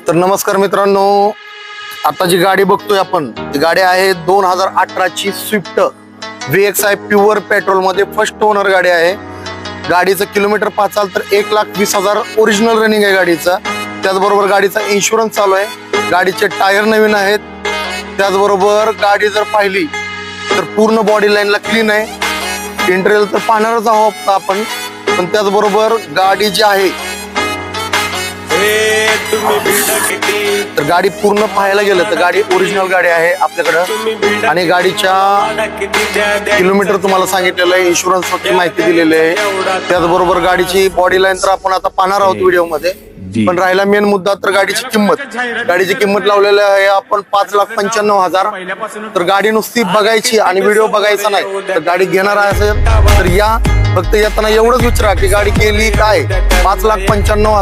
तर नमस्कार मित्रांनो, आता जी गाडी बघतोय आपण ती गाडी आहे 2018 ची स्विफ्ट VXI प्युअर पेट्रोल मध्ये फर्स्ट ओनर गाडी आहे. गाडीचं किलोमीटर पाचाल तर 1,20,000 ओरिजिनल रनिंग आहे गाडीचा. त्याचबरोबर गाडीचा इन्शुरन्स चालू आहे. गाडीचे टायर नवीन आहेत. त्याचबरोबर गाडी जर पाहिली तर पूर्ण बॉडी लाईनला क्लीन आहे. इंटेरियर तर पाहणारच आहोत आपण, पण त्याचबरोबर गाडी जी आहे तर गाडी पूर्ण पाहायला गेलं तर गाडी ओरिजिनल गाडी आहे आपल्याकडं. आणि गाडीच्या किलोमीटर तुम्हाला सांगितलेलं आहे, इन्शुरन्स वरती माहिती दिलेली आहे. त्याचबरोबर गाडीची बॉडी लाईन तर आपण आता पाहणार आहोत व्हिडिओ मध्ये. पण राहिला मेन मुद्दा तर गाडीची किंमत लावलेली आहे आपण 5,95,000. तर गाडी नुसती बघायची आणि व्हिडिओ बघायचा नाही. तर गाडी घेणार असेल तर या, फक्त येताना एवढंच विचारा की गाडी केली काय. 5,95,000